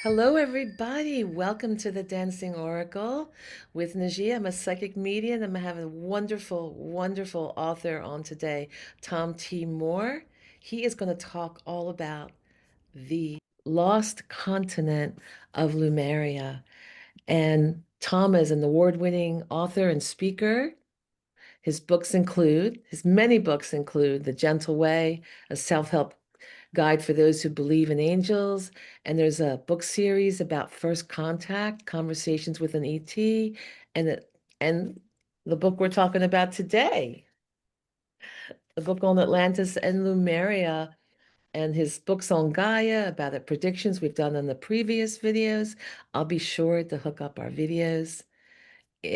Hello, everybody. Welcome to the Dancing Oracle with Najia. I'm a psychic medium. I'm having a wonderful, wonderful author on today, Tom.T.MOORE. He is going to talk all about the lost continent of Lemuria. And Tom is an award-winning author and speaker. His many books include The Gentle Way, a self-help guide for those who believe in angels. And there's a book series about first contact, conversations with an ET, and the book we're talking about today, the book on Atlantis and Lemuria, and his books on Gaia about the predictions we've done in the previous videos. I'll be sure to hook up our videos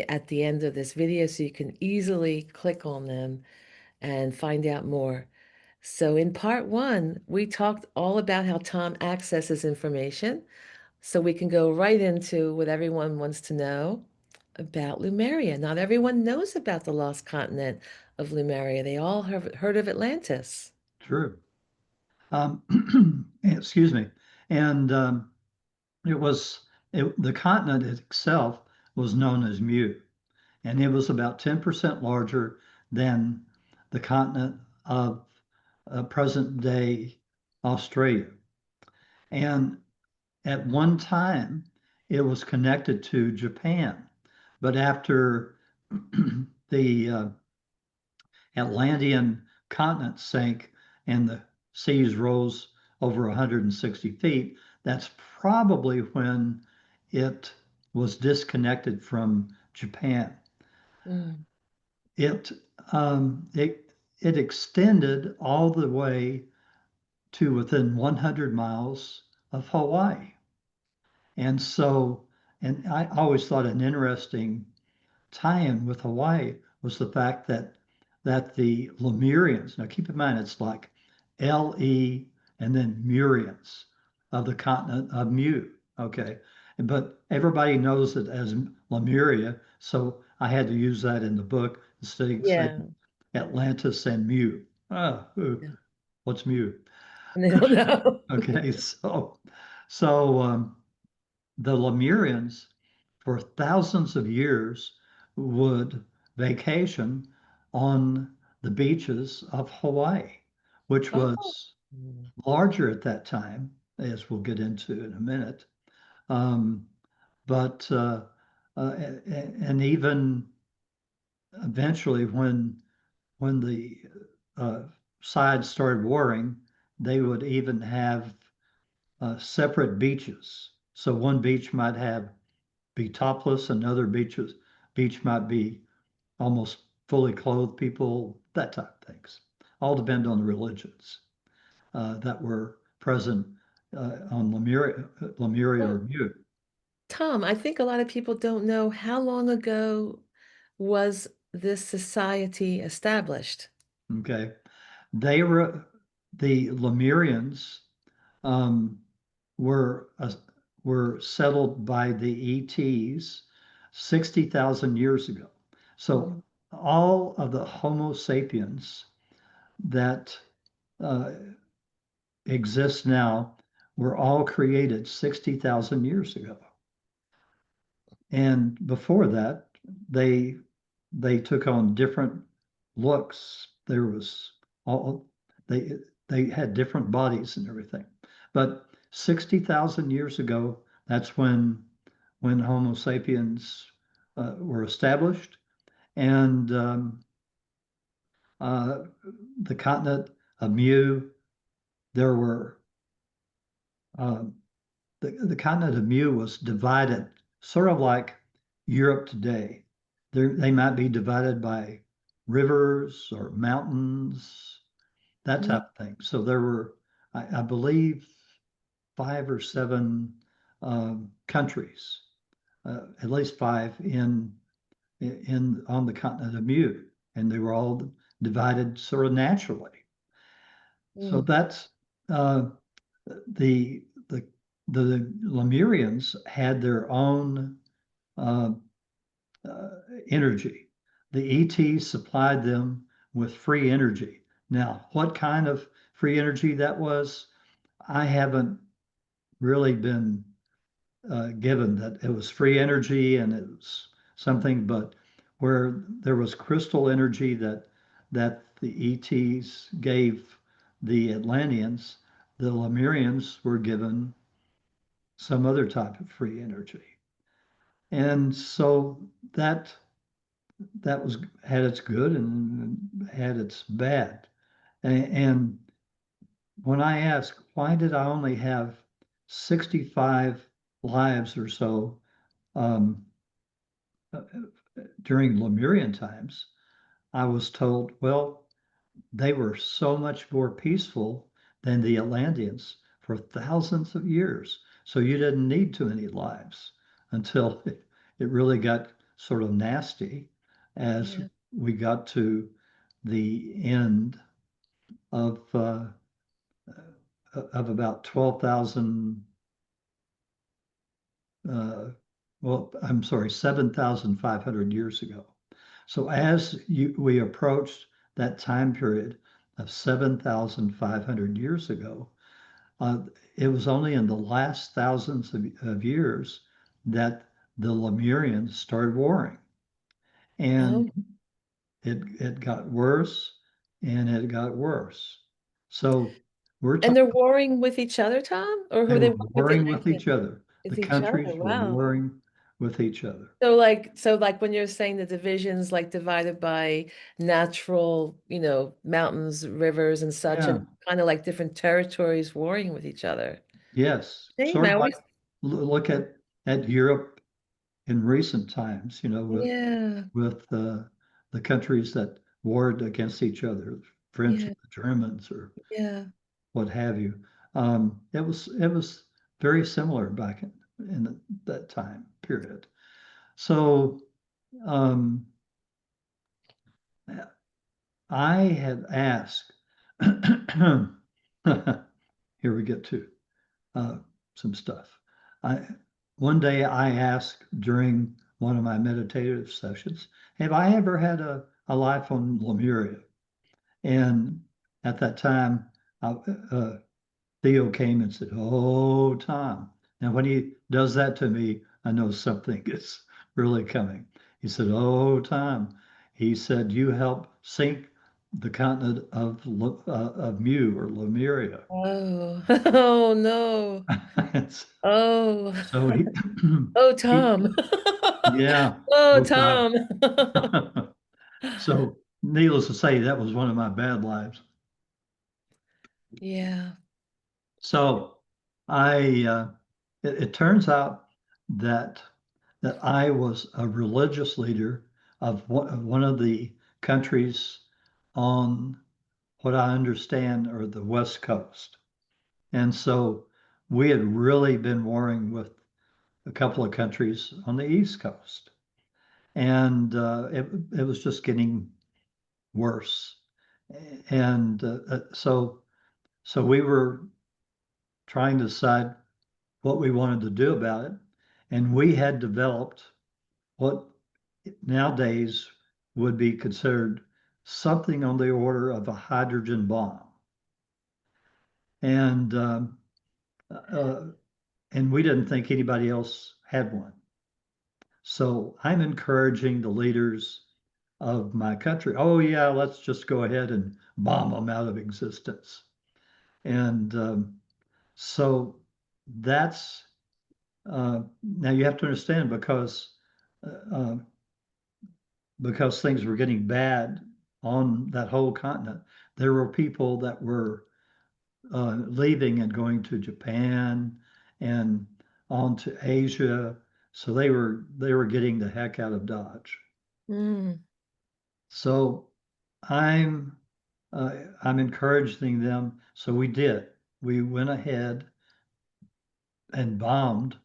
at the end of this video so you can easily click on them and find out more. So in part one, we talked all about how Tom accesses information. So we can go right into what everyone wants to know about Lemuria. Not everyone knows about the lost continent of Lemuria. They all have heard of Atlantis. True. Excuse me. And the continent itself was known as Mu, and it was about 10% larger than the continent of present day Australia. And at one time, it was connected to Japan. But after the Atlantean continent sank and the seas rose over 160 feet, that's probably when it was disconnected from Japan. Mm. It it extended all the way to within 100 miles of Hawaii. And I always thought an interesting tie-in with Hawaii was the fact that the Lemurians, now keep in mind it's like L-E and then Murians of the continent of Mu, okay? But everybody knows it as Lemuria, so I had to use that in the book instead of Yeah. saying Atlantis and Mu. Yeah. What's Mu? And they don't know. Okay, so the Lemurians for thousands of years would vacation on the beaches of Hawaii, which Oh. was larger at that time, as we'll get into in a minute. Um, but and even eventually, when the uh, sides started warring, they would even have separate beaches. So one beach might be topless, another beach might be almost fully clothed people, that type of things. All depend on the religions that were present on Lemuria Well, or Mu. Tom, I think a lot of people don't know how long ago was this society established? Okay, they were the Lemurians um, were uh, were settled by the ETs 60,000 years ago. So Mm. all of the Homo sapiens that uh, exist now were all created 60,000 years ago. And before that, they they took on different looks. There was all they they had different bodies and everything. But 60,000 years ago, that's when Homo sapiens were established, and uh, the continent of Mu, there were um, the continent of Mu was divided, sort of like Europe today. They might be divided by rivers or mountains, that Mm. type of thing. So there were, I believe, 5 or 7 countries, at least five in on the continent of Mu, and they were all divided sort of naturally. So Mm. that's the the the Lemurians had their own uh, uh, energy. The ETs supplied them with free energy. Now, what kind of free energy that was, I haven't really been given that it was free energy and it was something, but where there was crystal energy that the ETs gave the Atlanteans, the Lemurians were given some other type of free energy. And so that was had its good and had its bad. And when I ask, why did I only have 65 lives or so um, during Lemurian times, I was told, well, they were so much more peaceful than the Atlanteans for thousands of years. So you didn't need too many lives until it really got sort of nasty as Yeah. we got to the end of about 12,000 well, I'm sorry, 7,500 years ago. So as we approached that time period of 7,500 years ago, uh, it was only in the last thousands of years that the Lemurians started warring. And Oh, it got worse and it got worse. So we're and talking, they're warring with each other, Tom, or who they are they were warring with the warring with each aliens? other. The With each other. countries were Wow. warring with each other. So like when you're saying the divisions like divided by natural, mountains, rivers and such, and Yeah. kind of like different territories warring with each other. Yes, Same. sort I of like always, look at Europe in recent times, yeah, with the countries that warred against each other, French yeah, and the Germans or yeah. what have you. It was very similar back in that time period. So um, I had asked. Here we get to uh, some stuff. I One day I asked during one of my meditative sessions, "Have I ever had a life on Lemuria?" And at that time, uh, Theo came and said, "Oh, Tom." And when he does that to me, I know something is really coming. He said, "Oh, Tom." He said, "You helped sink the continent of Mu or Lemuria." Oh, oh no. Oh, So he, oh, he, Tom. yeah, Oh, oh Tom. Tom. So needless to say, that was one of my bad lives. Yeah. So it turns out that I was a religious leader of one of the countries on what I understand are the West Coast. And so we had really been warring with a couple of countries on the East Coast. And it was just getting worse. And so we were trying to decide what we wanted to do about it. And we had developed what nowadays would be considered something on the order of a hydrogen bomb. And uh, and we didn't think anybody else had one. So I'm encouraging the leaders of my country. Oh yeah, let's just go ahead and bomb them out of existence. And so that's now you have to understand uh, because things were getting bad on that whole continent. There were people that were leaving and going to Japan and on to Asia. So they were getting the heck out of Dodge. Mm, So I'm I'm encouraging them. So we did. We went ahead and bombed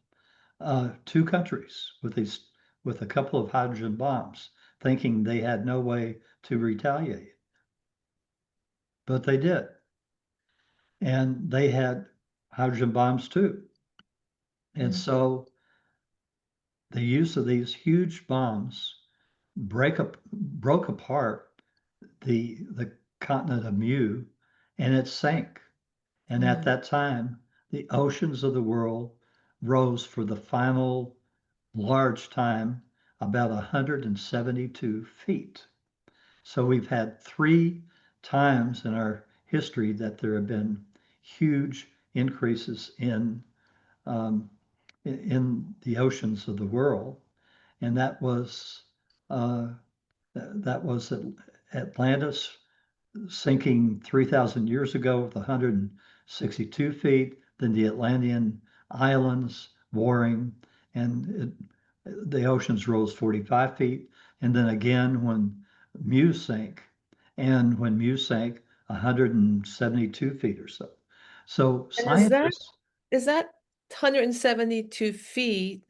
two countries with a couple of hydrogen bombs, thinking they had no way to retaliate, but they did, and they had hydrogen bombs too. And mm, so the use of these huge bombs broke apart the continent of Mu, and it sank. And at mm. that time, the oceans of the world rose for the final large time about 172 feet. So we've had three times in our history that there have been huge increases um, in the oceans of the world, and uh, that was Atlantis sinking 3,000 years ago with 162 feet, then the Atlantean islands warring, and the oceans rose 45 feet. And then again, when Mew sank, and when Mew sank, 172 feet or so. So And is that scientists, is that 172 feet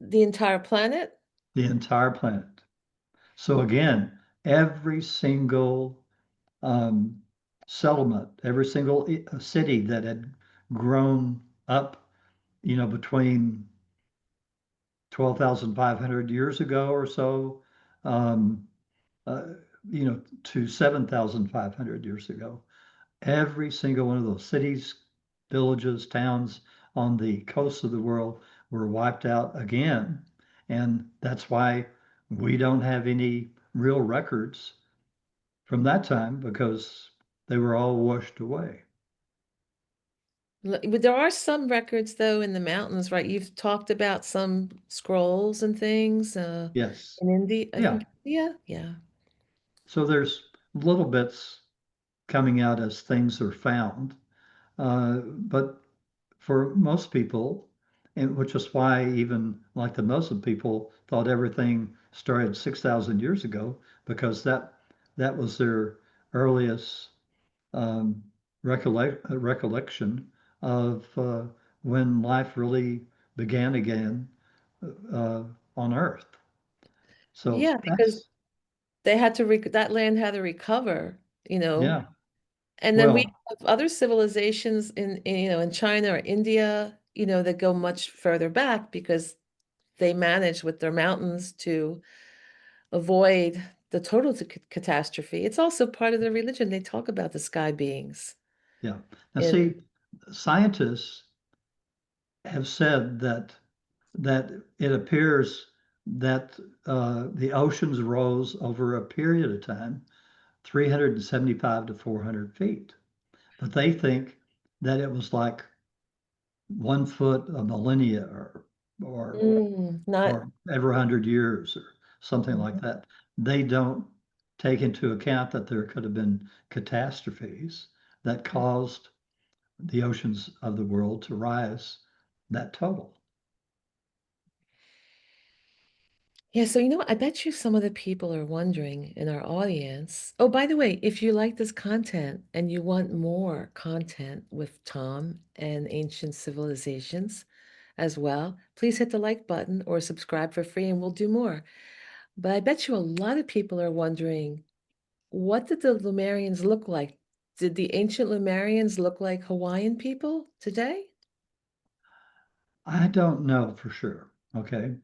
the entire planet? the entire planet. So again, every single um, settlement, every single city that had grown up, between 12,500 years ago or so, um, uh, to 7,500 years ago. Every single one of those cities, villages, towns on the coast of the world were wiped out again. And that's why we don't have any real records from that time because they were all washed away. But there are some records though in the mountains, right? You've talked about some scrolls and things Yes. in India, I Yeah. think. Yeah, yeah. So there's little bits coming out as things are found. But for most people, and which is why even like the Muslim people thought everything started 6,000 years ago, because that was their earliest um, recollection of when life really began again on Earth. So Yeah, because that's, they had to that land had to recover, you know. yeah. And then we Well, have other civilizations in China or India, that go much further back because they managed with their mountains to avoid the total catastrophe. It's also part of their religion. They talk about the sky beings. yeah. Now, And see, scientists have said that it appears that the oceans rose over a period of time, 375 to 400 feet. But they think that it was like 1 foot a millennia or not. or every 100 years or something like Mhm. that. They don't take into account that there could have been catastrophes that caused the oceans of the world to rise that total. Yeah, so I bet you some of the people are wondering in our audience. Oh, by the way, if you like this content and you want more content with Tom and ancient civilizations as well, please hit the like button or subscribe for free and we'll do more. But I bet you a lot of people are wondering, what did the Lemurians look like? Did the ancient Lemurians look like Hawaiian people today? I don't know for sure. Okay.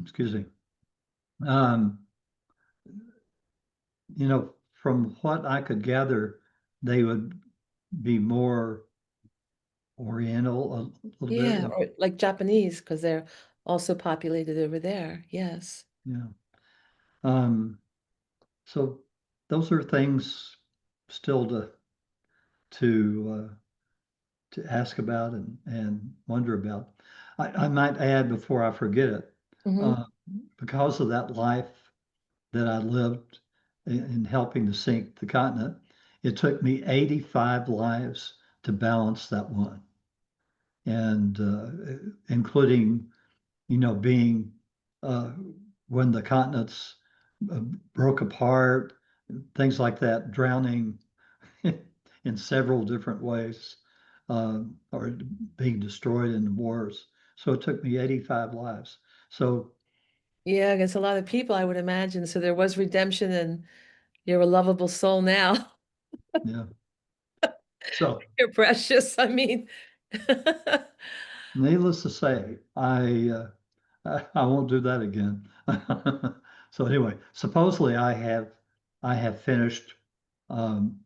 Excuse me. Um, from what I could gather, they would be more Oriental a little Yeah, bit. or like Japanese, because they're also populated over there. Yes. Yeah. Um, so those are things still to to ask about and wonder about. I might add before I forget it, Hmm. uh, because of that life that I lived in helping to sink the continent, it took me 85 lives to balance that one, and including, being uh, when the continents uh, broke apart, things like that, drowning in several different ways, or being destroyed in wars. So it took me 85 lives. So, Yeah, against a lot of people, I would imagine. So there was redemption, and you're a lovable soul now. yeah. So, You're precious. I mean, needless to say, I won't do that again. So anyway, supposedly I have finished um,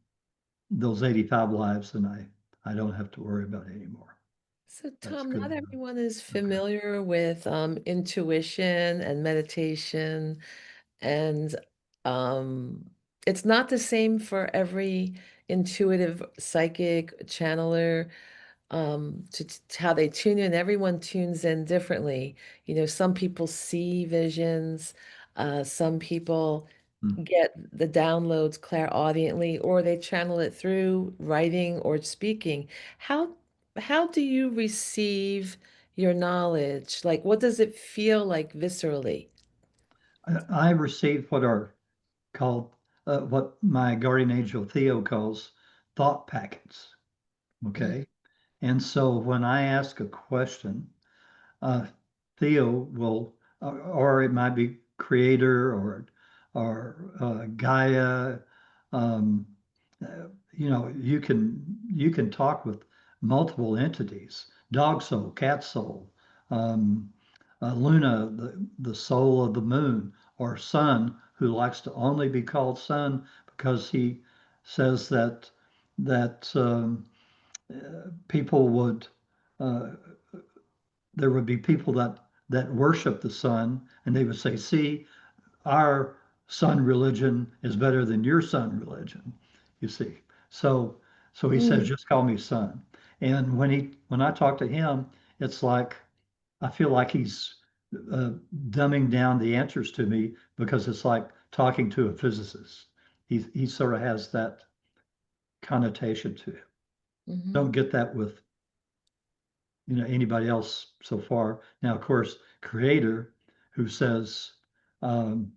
those 85 lives, and I don't have to worry about it anymore. So, That's Tom, good not enough. everyone is Okay. familiar with intuition and meditation, and um, it's not the same for every intuitive psychic channeler. How they tune in. Everyone tunes in differently. You know, some people see visions, some people Hmm. get the downloads clairaudiently, or they channel it through writing or speaking. How how do you receive your knowledge? Like, what does it feel like viscerally? I received what are called, what my guardian angel Theo calls thought packets. Mm, Okay. And so when I ask a question, uh, Theo will, or it might be creator or Gaia. Um, you can talk with multiple entities: dog soul, cat soul, um, Luna, the soul of the moon, or sun, who likes to only be called sun because he says that people would. Uh, there would be people that worship the sun, and they would say, "See, our sun religion is better than your sun religion." You see, so he says, mm, "Just call me son." And when I talk to him, it's like I feel like he's dumbing down the answers to me because it's like talking to a physicist. He sort of has that connotation to it. mhm, Don't get that with anybody else so far. Now, of course, who says, um,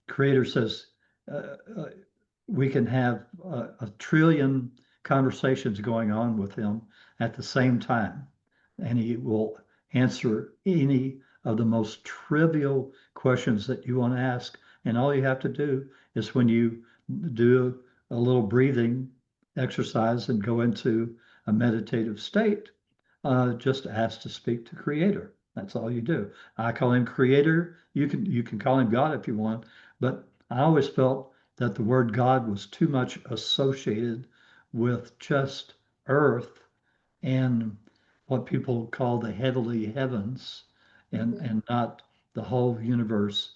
creator says, uh, uh, we can have a trillion conversations going on with him at the same time, and he will answer any of the most trivial questions that you want to ask. And all you have to do is when you do a little breathing exercise and go into a meditative state, just ask to speak to Creator. That's all you do. I call him Creator. You can call him God if you want, but I always felt that the word God was too much associated with just earth and what people call the heavenly heavens, and mhm, not the whole universe,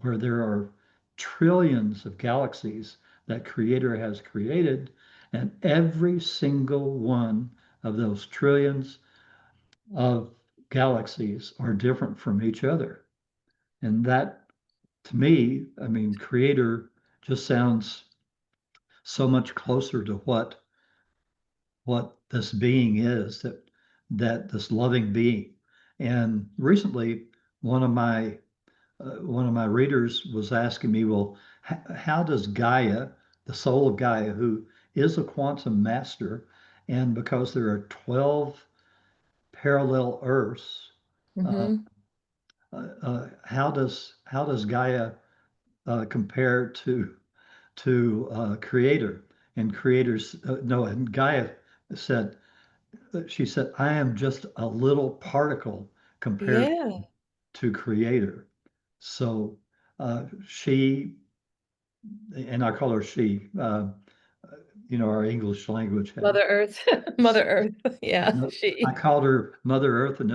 where there are trillions of galaxies that Creator has created, and every single one of those trillions of galaxies are different from each other. And that, to me, I mean, Creator just sounds so much closer to what this being is, that this loving being. And recently, one of my one of my readers was asking me, well, how does Gaia, the soul of Gaia, who is a quantum master, and because there are 12 parallel Earths, uh, mhm. how does Gaia compare to Creator? And Creator's no, and Gaia said, she said, I am just a little particle compared Yeah, to Creator. So she, and I call her she, our English language Mother has. Earth, Mother Earth. Yeah, I she. called her Mother Earth in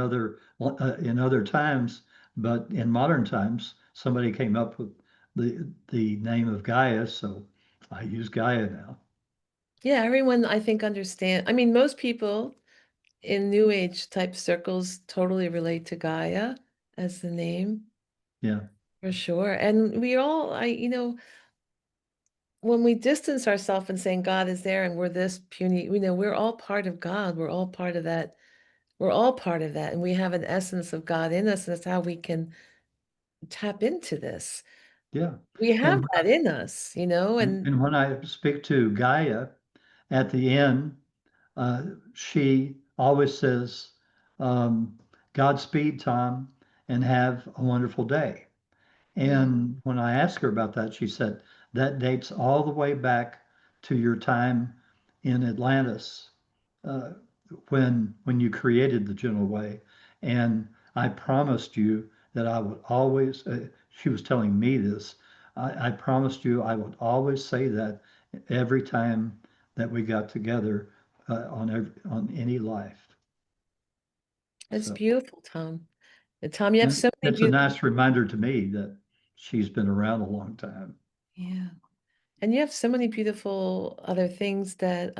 other times, but in modern times, somebody came up with the name of Gaia, so I use Gaia now. Yeah, everyone I think understand. I mean, most people in New Age type circles totally relate to Gaia as the name Yeah, for sure. And we all, when we distance ourselves and saying God is there and we're this puny, we're all part of God. We're all part of that. We're all part of that. And we have an essence of God in us. And that's how we can tap into this. yeah. We have And that in us, and, and and when I speak to Gaia at the end, uh, she always says, Godspeed, Tom, and have a wonderful day. Mhm. And when I asked her about that, she said that dates all the way back to your time in Atlantis, uh, when you created the gentle way. And I promised you that I would always, she was telling me this, I promised you I would always say that every time that we got together on any life. That's So, beautiful, Tom. And Tom, you have and so many it's a beautiful, nice reminder to me that she's been around a long time. yeah. And you have so many beautiful other things that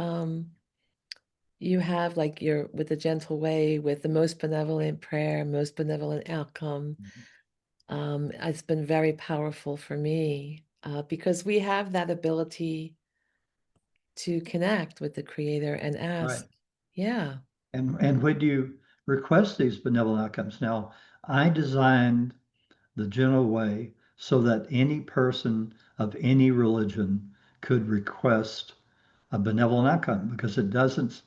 you have, like your with the gentle way, with the most benevolent prayer, most benevolent outcome. It's been very powerful for me because we have that ability to connect with the creator and Right. ask, yeah, And when you request these benevolent outcomes, now I designed the general way so that any person of any religion could request a benevolent outcome because it doesn't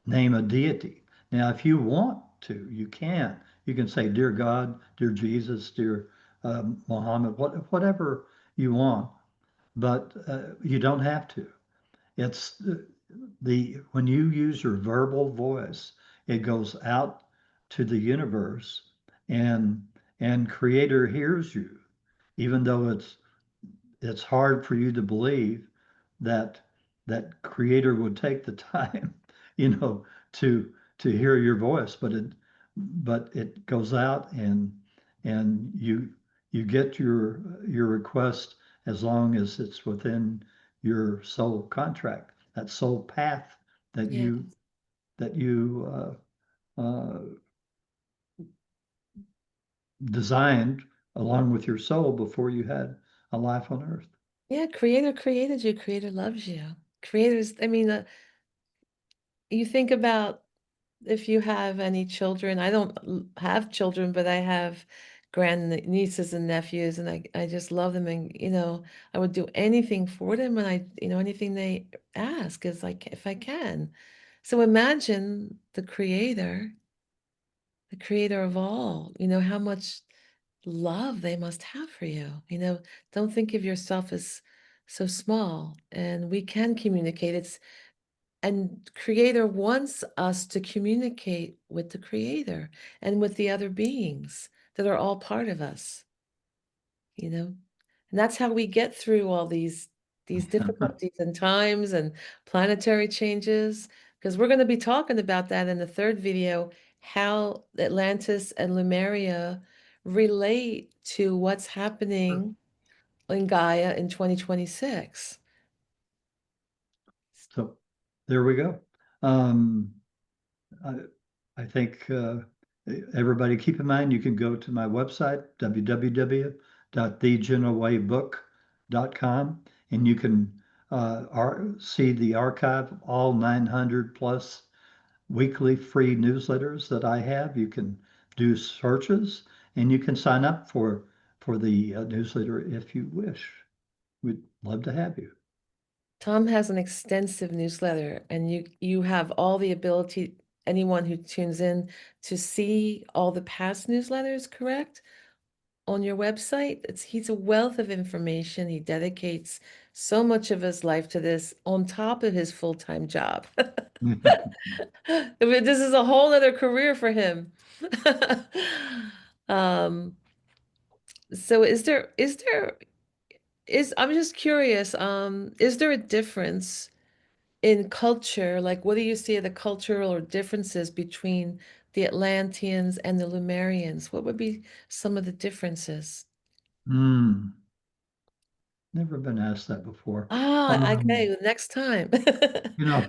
name a deity. Now, if you want to, you can. You can say, "Dear God, dear Jesus, dear Muhammad," whatever you want, but you don't have to. It's the when you use your verbal voice, it goes out to the universe, and Creator hears you, even though it's hard for you to believe that Creator would take the time, you know, to hear your voice, but it goes out, and you get your request as long as it's within your soul contract, that soul path that yeah. you designed along with your soul before you had a life on earth. Yeah, creator created you, creator loves you. Creators, I mean, you think about if you have any children. I don't have children, but I have grand nieces and nephews, and I just love them, and I would do anything for them, and anything they ask is like if I can. So imagine the creator of all, how much love they must have for you. Don't think of yourself as so small, and we can communicate. And creator wants us to communicate with the creator and with the other beings that are all part of us, you know. And that's how we get through all these difficulties and times and planetary changes, because we're going to be talking about that in the third video, how Atlantis and Lemuria relate to what's happening in Gaia in 2026. So there we go. Um, I, I think everybody keep in mind you can go to my website, www.thegeneralwaybook.com, and you can see the archive of all 900 plus weekly free newsletters that I have. You can do searches, and you can sign up for the newsletter if you wish. We'd love to have you. Tom has an extensive newsletter, and you have all the ability, anyone who tunes in, to see all the past newsletters, correct? On your website. He's a wealth of information. He dedicates so much of his life to this on top of his full-time job. I mean, this is a whole other career for him. Um, so I'm just curious, is there a difference in culture? Like, what do you see are the cultural or differences between the Atlanteans and the Lemurians? What would be some of the differences? Hmm. Never been asked that before. Ah, Um, okay, next time. you know,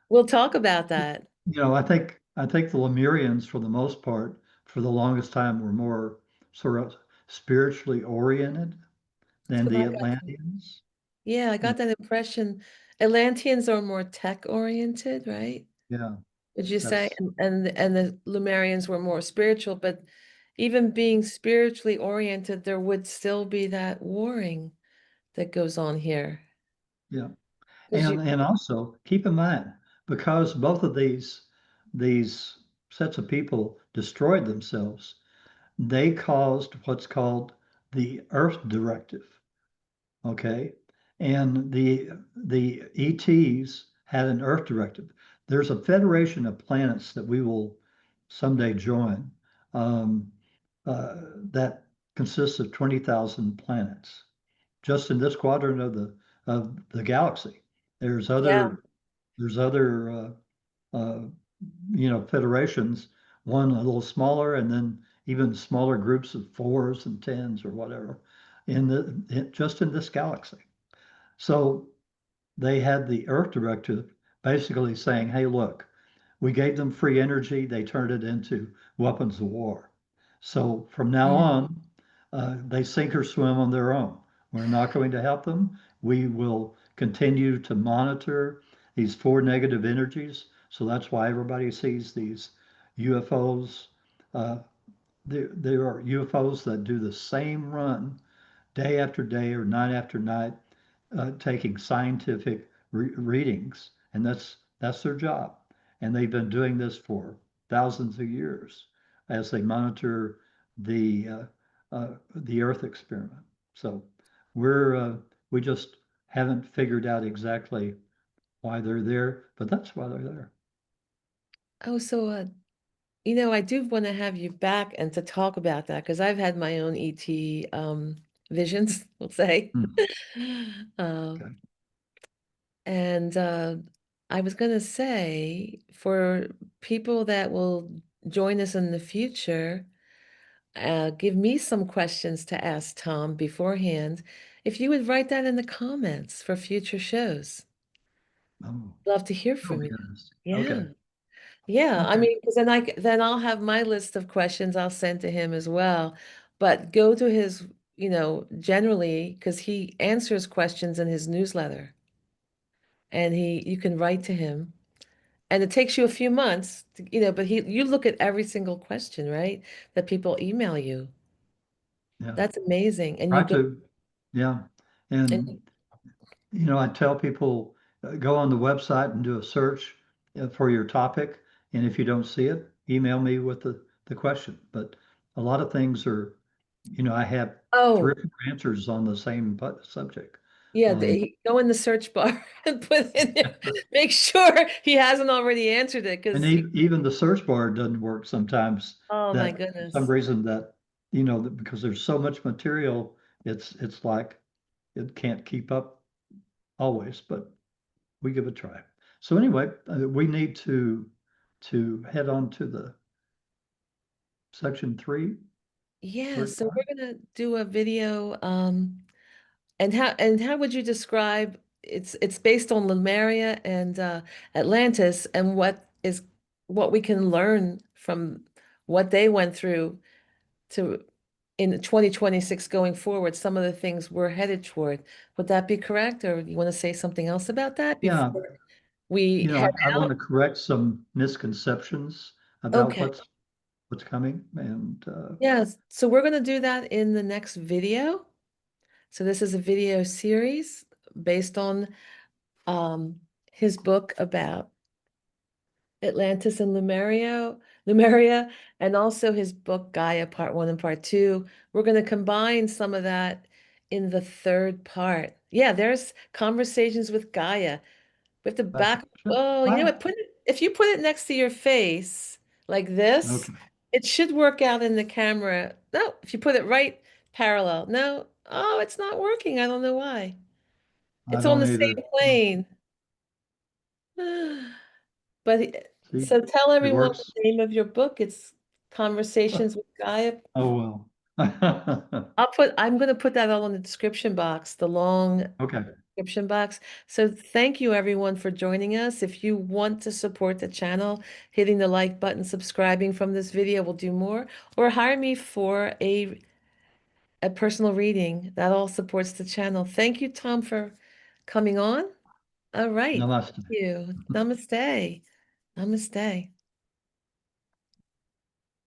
We'll talk about that. I think the Lemurians, for the most part, for the longest time, were more sort of spiritually oriented That's than what the I got. Atlanteans. Yeah, I Yeah, got that impression. Atlanteans are more tech oriented, right? yeah, Would you say? that's And the Lemurians were more spiritual, but even being spiritually oriented, there would still be that warring that goes on here. yeah. Because you, And also keep in mind, because both of these sets of people destroyed themselves, they caused what's called the Earth Directive. Okay. And the ETs had an Earth Directive. There's a federation of planets that we will someday join, um, that consists of 20,000 planets just in this quadrant of the galaxy. There's yeah, other there's other federations one a little smaller and then even smaller groups of fours and tens or whatever just in this galaxy. So they had the Earth Directive basically saying, hey, look, we gave them free energy, they turned it into weapons of war. So from now Yeah. on, they sink or swim on their own. We're not going to help them. We will continue to monitor these four negative energies. So that's why everybody sees these UFOs. Uh, there are UFOs that do the same run day after day or night after night, taking scientific readings, and that's their job. And they've been doing this for thousands of years as they monitor the the Earth experiment. So we just haven't figured out exactly why they're there, but that's why they're there. Oh, so I do want to have you back and to talk about that because I've had my own ET visions, we'll say. Hmm. Uh, Okay. and I was going to say for people that will join us in the future, give me some questions to ask Tom beforehand. If you would write that in the comments for future shows, Oh, love to hear that'll from be you. interesting. Yeah. Okay. Yeah, I Okay. mean, because then I'll have my list of questions I'll send to him as well. But go to his, generally, because he answers questions in his newsletter, and you can write to him, and it takes you a few months, but you look at every single question, right? That people email you. Yeah. That's amazing, and you Try go, to. Yeah. And and I tell people go on the website and do a search for your topic. And if you don't see it, email me with the question. But a lot of things are, I have three oh, or four answers on the same subject. yeah, Um, go in the search bar and put in there, make sure he hasn't already answered it, and because even the search bar doesn't work sometimes oh my that for some goodness. reason that, because there's so much material, it's like it can't keep up always, but we give it a try. So anyway, we need to head on to the section three, Yeah, third so part. we're gonna do a video, and how would you describe it's based on Lemuria and Atlantis, and what we can learn from what they went through to in 2026 going forward, some of the things we're headed toward. Would that be correct, or you want to say something else about that Yeah, before we head I want out? to correct some misconceptions about Okay. what's coming, and Yes, so we're gonna do that in the next video. So this is a video series based on his book about Atlantis and Lemuria, and also his book Gaia Part 1 and Part 2. We're going to combine some of that in the third part. Yeah, there's conversations with Gaia. We have to that's back. Oh, you know fine. what? If you put it next to your face like this, Okay, it should work out in the camera. No, if you put it right parallel. No. Oh, it's not working. I don't know why. I It's on don't the either. same plane. But See, so tell it everyone works. the name of your book. It's Conversations with Gaia. Oh well. I'm going to put that all in the description box, the long Okay, description box. So thank you everyone for joining us. If you want to support the channel, hitting the like button, subscribing from this video will do more, or hire me for a personal reading. That all supports the channel. Thank you, Tom, for coming on. All right. Thank namaste. you. Namaste. Namaste.